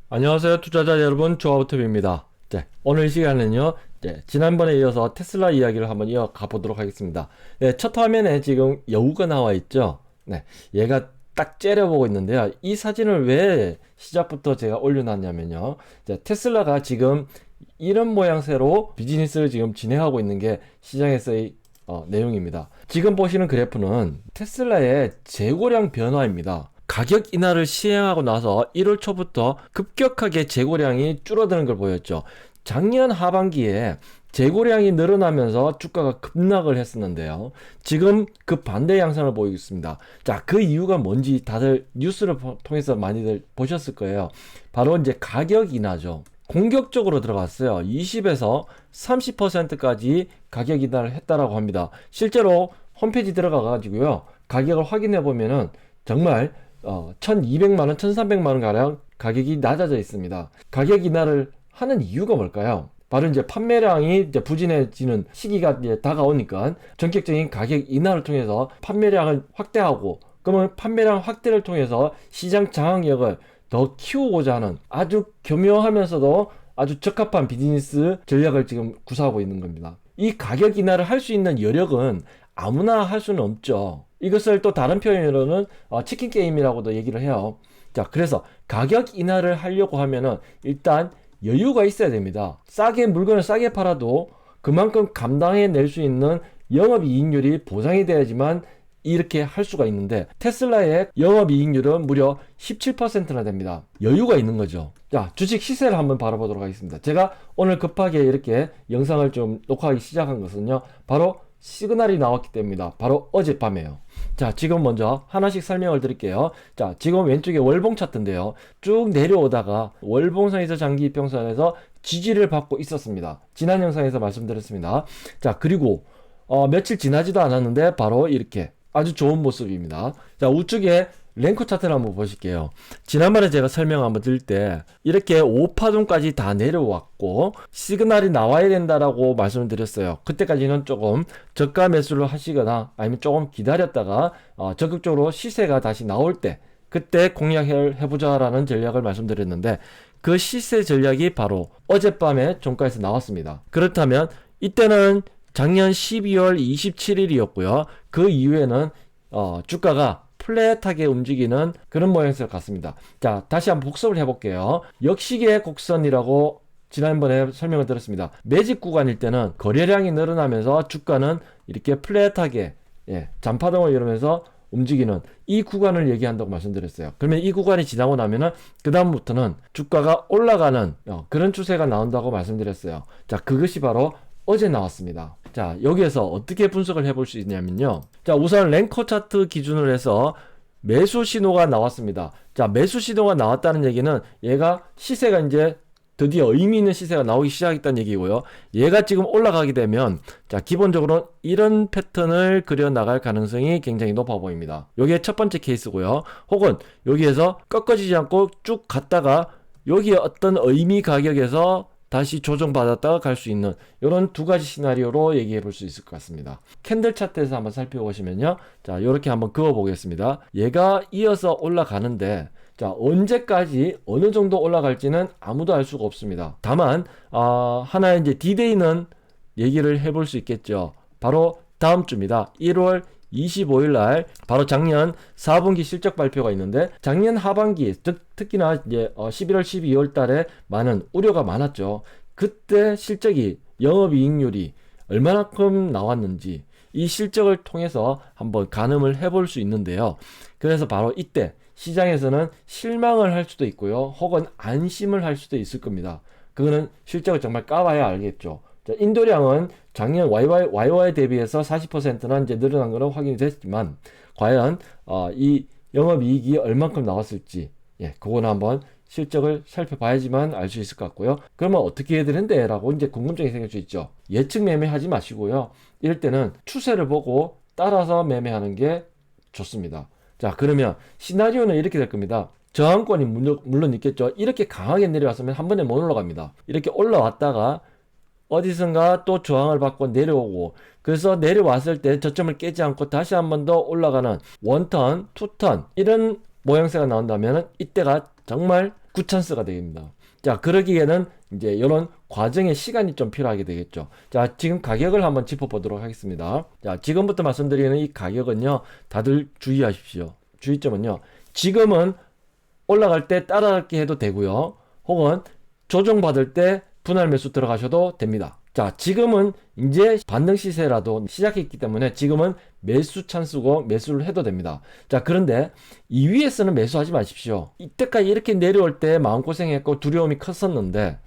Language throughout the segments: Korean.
안녕하세요 투자자 여러분, 조아우톱입니다. 오늘 이 시간은요, 지난번에 이어서 테슬라 이야기를 한번 이어가 보도록 하겠습니다. 첫 화면에 지금 여우가 나와 있죠. 얘가 딱 째려보고 있는데요. 이 사진을 왜 시작부터 제가 올려놨냐면요, 테슬라가 지금 이런 모양새로 비즈니스를 지금 진행하고 있는 게 시장에서의 내용입니다. 지금 보시는 그래프는 테슬라의 재고량 변화입니다. 가격 인하를 시행하고 나서 1월 초부터 급격하게 재고량이 줄어드는 걸 보였죠. 작년 하반기에 재고량이 늘어나면서 주가가 급락을 했었는데요. 지금 그 반대 양상을 보이고 있습니다. 자, 그 이유가 뭔지 다들 뉴스를 통해서 많이들 보셨을 거예요. 바로 이제 가격 인하죠. 공격적으로 들어갔어요. 20에서 30%까지 가격 인하를 했다라고 합니다. 실제로 홈페이지 들어가 가지고요, 가격을 확인해 보면은 정말 1200만원, 1300만원 가량 가격이 낮아져 있습니다. 가격 인하를 하는 이유가 뭘까요? 바로 이제 판매량이 이제 부진해지는 시기가 이제 다가오니까 전격적인 가격 인하를 통해서 판매량을 확대하고, 그러면 판매량 확대를 통해서 시장 장악력을 더 키우고자 하는 아주 교묘하면서도 아주 적합한 비즈니스 전략을 지금 구사하고 있는 겁니다. 이 가격 인하를 할 수 있는 여력은 아무나 할 수는 없죠. 이것을 또 다른 표현으로는 치킨 게임이라고도 얘기를 해요. 자, 그래서 가격 인하를 하려고 하면은 일단 여유가 있어야 됩니다. 물건을 싸게 팔아도 그만큼 감당해낼 수 있는 영업이익률이 보장이 돼야지만 이렇게 할 수가 있는데, 테슬라의 영업이익률은 무려 17%나 됩니다. 여유가 있는 거죠. 자, 주식 시세를 한번 바라보도록 하겠습니다. 제가 오늘 급하게 이렇게 영상을 좀 녹화하기 시작한 것은요, 바로 시그널이 나왔기 때문입니다. 바로 어젯밤에요. 자, 지금 먼저 하나씩 설명을 드릴게요. 자, 지금 왼쪽에 월봉 차트인데요, 쭉 내려오다가 월봉선에서 장기 이평선에서 지지를 받고 있었습니다. 지난 영상에서 말씀드렸습니다. 자, 그리고 며칠 지나지도 않았는데 바로 이렇게 아주 좋은 모습입니다. 자, 우측에 랭커 차트를 한번 보실게요. 지난번에 제가 설명 한번 드릴 때 이렇게 5파동까지 다 내려왔고 시그널이 나와야 된다라고 말씀을 드렸어요. 그때까지는 조금 저가 매수를 하시거나 아니면 조금 기다렸다가 적극적으로 시세가 다시 나올 때 그때 공략을 해보자라는 전략을 말씀드렸는데, 그 시세 전략이 바로 어젯밤에 종가에서 나왔습니다. 그렇다면 이때는 작년 12월 27일이었고요. 그 이후에는 주가가 플랫하게 움직이는 그런 모양새를 갖습니다. 자, 다시 한번 복습을 해볼게요. 역시계 곡선이라고 지난번에 설명을 드렸습니다. 매집 구간일 때는 거래량이 늘어나면서 주가는 이렇게 플랫하게 잔파동을 이루면서 움직이는 이 구간을 얘기한다고 말씀드렸어요. 그러면 이 구간이 지나고 나면은 그 다음부터는 주가가 올라가는 그런 추세가 나온다고 말씀드렸어요. 자, 그것이 바로 어제 나왔습니다. 자, 여기에서 어떻게 분석을 해볼 수 있냐면요, 자, 우선 랭커 차트 기준으로 해서 매수 신호가 나왔습니다. 자, 매수 신호가 나왔다는 얘기는 얘가 시세가 이제 드디어 의미 있는 시세가 나오기 시작했다는 얘기고요. 얘가 지금 올라가게 되면 자, 기본적으로 이런 패턴을 그려 나갈 가능성이 굉장히 높아 보입니다. 이게 첫 번째 케이스고요. 혹은 여기에서 꺾어지지 않고 쭉 갔다가 여기에 어떤 의미 가격에서 다시 조정받았다가 갈 수 있는 이런 두 가지 시나리오로 얘기해 볼 수 있을 것 같습니다. 캔들 차트에서 한번 살펴보시면요, 자, 이렇게 한번 그어 보겠습니다. 얘가 이어서 올라가는데, 자, 언제까지 어느 정도 올라갈지는 아무도 알 수가 없습니다. 다만 하나의 이제 디데이는 얘기를 해볼 수 있겠죠. 바로 다음 주입니다. 1월 25일 날 바로 작년 4분기 실적 발표가 있는데, 작년 하반기 특히나 이제 11월 12월 달에 많은 우려가 많았죠. 그때 실적이 영업이익률이 얼마만큼 나왔는지 이 실적을 통해서 한번 가늠을 해볼 수 있는데요. 그래서 바로 이때 시장에서는 실망을 할 수도 있고요, 혹은 안심을 할 수도 있을 겁니다. 그거는 실적을 정말 까봐야 알겠죠. 자, 인도량은 작년 YY 대비해서 40%나 이제 늘어난 거는 확인이 됐지만, 과연 이 영업이익이 얼만큼 나왔을지, 그거는 한번 실적을 살펴봐야지만 알 수 있을 것 같고요. 그러면 어떻게 해야 되는데? 라고 이제 궁금증이 생길 수 있죠. 예측 매매하지 마시고요, 이럴 때는 추세를 보고 따라서 매매하는 게 좋습니다. 자, 그러면 시나리오는 이렇게 될 겁니다. 저항권이 물론 있겠죠. 이렇게 강하게 내려왔으면 한 번에 못 올라갑니다. 이렇게 올라왔다가 어디선가 또 저항을 받고 내려오고, 그래서 내려왔을 때 저점을 깨지 않고 다시 한 번 더 올라가는 원턴, 투턴, 이런 모양새가 나온다면 이때가 정말 굿찬스가 됩니다. 자, 그러기에는 이제 이런 과정에 시간이 좀 필요하게 되겠죠. 자, 지금 가격을 한번 짚어보도록 하겠습니다. 자, 지금부터 말씀드리는 이 가격은요, 다들 주의하십시오. 주의점은요, 지금은 올라갈 때 따라잡기 해도 되고요, 혹은 조정받을 때 분할 매수 들어가셔도 됩니다. 자, 지금은 이제 반등 시세라도 시작했기 때문에 지금은 매수 찬스고 매수를 해도 됩니다. 자, 그런데 이 위에서는 매수하지 마십시오. 이때까지 이렇게 내려올 때 마음고생했고 두려움이 컸었는데,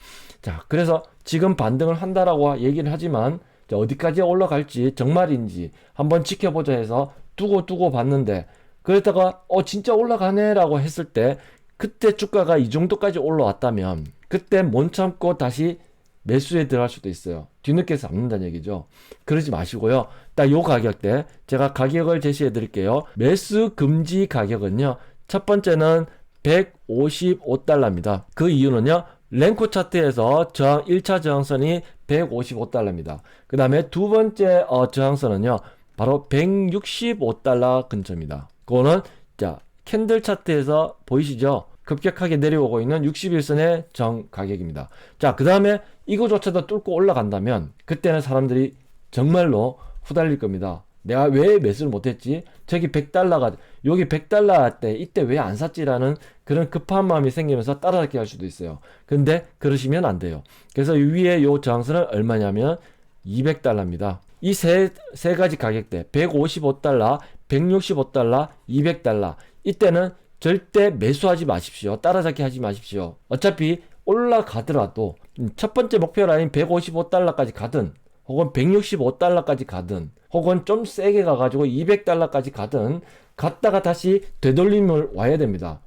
자, 그래서 지금 반등을 한다라고 얘기를 하지만 어디까지 올라갈지 정말인지 한번 지켜보자 해서 두고 봤는데, 그러다가 진짜 올라가네 라고 했을 때, 그때 주가가 이 정도까지 올라왔다면 그때 못 참고 다시 매수에 들어갈 수도 있어요. 뒤늦게 잡는다는 얘기죠. 그러지 마시고요. 딱 요 가격대 제가 가격을 제시해 드릴게요. 매수 금지 가격은요, 첫 번째는 155달러입니다. 그 이유는요, 랭코 차트에서 1차 저항선이 155달러입니다. 그 다음에 두 번째 저항선은요, 바로 165달러 근처입니다. 그거는 자, 캔들 차트에서 보이시죠? 급격하게 내려오고 있는 61선의 정 가격입니다. 자, 그 다음에 이거조차도 뚫고 올라간다면 그때는 사람들이 정말로 후달릴 겁니다. 내가 왜 매수를 못했지? 저기 100달러가 여기 100달러 때 이때 왜 안 샀지라는 그런 급한 마음이 생기면서 따라잡기 할 수도 있어요. 근데 그러시면 안 돼요. 그래서 위에 요 저항선은 얼마냐면 200달러입니다. 이 세 가지 가격대 155달러, 165달러, 200달러, 이때는 절대 매수하지 마십시오. 따라잡기 하지 마십시오. 어차피 올라가더라도 첫 번째 목표 라인 155달러까지 가든, 혹은 165달러까지 가든, 혹은 좀 세게 가가지고 200달러까지 가든, 갔다가 다시 되돌림을 와야 됩니다.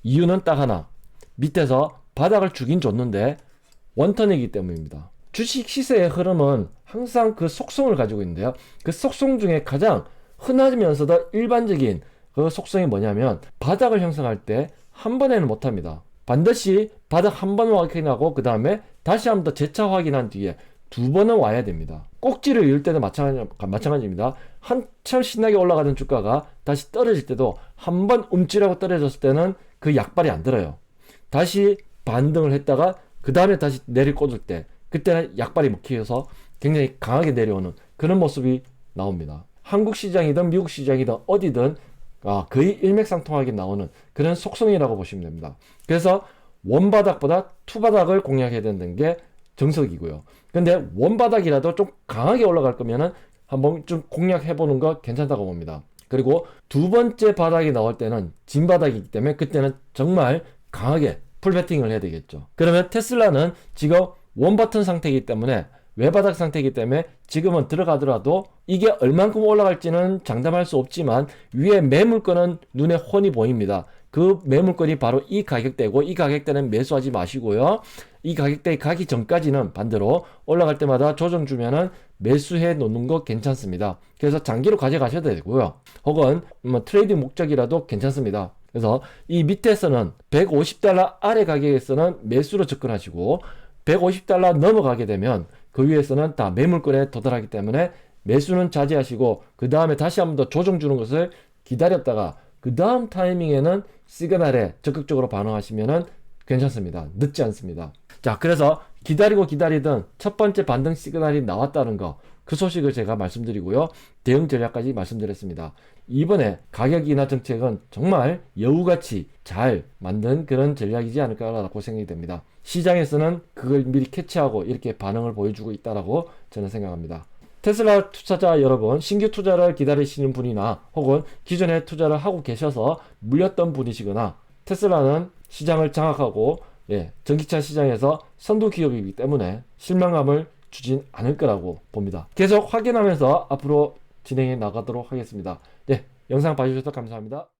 이유는 딱 하나, 밑에서 바닥을 주긴 줬는데 원턴이기 때문입니다. 주식 시세의 흐름은 항상 그 속성을 가지고 있는데요, 그 속성 중에 가장 흔하면서도 일반적인 그 속성이 뭐냐면, 바닥을 형성할 때 한 번에는 못합니다. 반드시 바닥 한 번 확인하고 그 다음에 다시 한번 더 재차 확인한 뒤에 두 번은 와야 됩니다. 꼭지를 이을 때도 마찬가지입니다. 한참 신나게 올라가던 주가가 다시 떨어질 때도 한 번 움찔하고 떨어졌을 때는 그 약발이 안 들어요. 다시 반등을 했다가 그 다음에 다시 내리꽂을 때, 그때는 약발이 먹혀서 굉장히 강하게 내려오는 그런 모습이 나옵니다. 한국 시장이든 미국 시장이든 어디든 거의 일맥상통하게 나오는 그런 속성이라고 보시면 됩니다. 그래서 원바닥보다 투바닥을 공략해야 된다는 게 정석이고요. 근데 원바닥이라도 좀 강하게 올라갈 거면은 한번 좀 공략해보는 거 괜찮다고 봅니다. 그리고 두 번째 바닥이 나올 때는 진바닥이기 때문에 그때는 정말 강하게 풀베팅을 해야 되겠죠. 그러면 테슬라는 지금 원버튼 상태이기 때문에, 외바닥 상태이기 때문에 지금은 들어가더라도 이게 얼만큼 올라갈지는 장담할 수 없지만 위에 매물권은 눈에 훤히 보입니다. 그 매물권이 바로 이 가격대고, 이 가격대는 매수하지 마시고요, 이 가격대에 가기 전까지는 반대로 올라갈 때마다 조정 주면은 매수해 놓는 거 괜찮습니다. 그래서 장기로 가져가셔도 되고요, 혹은 트레이딩 목적이라도 괜찮습니다. 그래서 이 밑에서는 150달러 아래 가격에서는 매수로 접근하시고, 150달러 넘어가게 되면 그 위에서는 다 매물권에 도달하기 때문에 매수는 자제하시고, 그 다음에 다시 한번 더 조정 주는 것을 기다렸다가 그 다음 타이밍에는 시그널에 적극적으로 반응하시면은 괜찮습니다. 늦지 않습니다. 자, 그래서 기다리든 첫 번째 반등 시그널이 나왔다는 거, 그 소식을 제가 말씀드리고요, 대응 전략까지 말씀드렸습니다. 이번에 가격이나 정책은 정말 여우같이 잘 만든 그런 전략이지 않을까라고 생각이 됩니다. 시장에서는 그걸 미리 캐치하고 이렇게 반응을 보여주고 있다라고 저는 생각합니다. 테슬라 투자자 여러분, 신규 투자를 기다리시는 분이나 혹은 기존에 투자를 하고 계셔서 물렸던 분이시거나, 테슬라는 시장을 장악하고 전기차 시장에서 선도 기업이기 때문에 실망감을 주진 않을 거라고 봅니다. 계속 확인하면서 앞으로 진행해 나가도록 하겠습니다. 네, 영상 봐주셔서 감사합니다.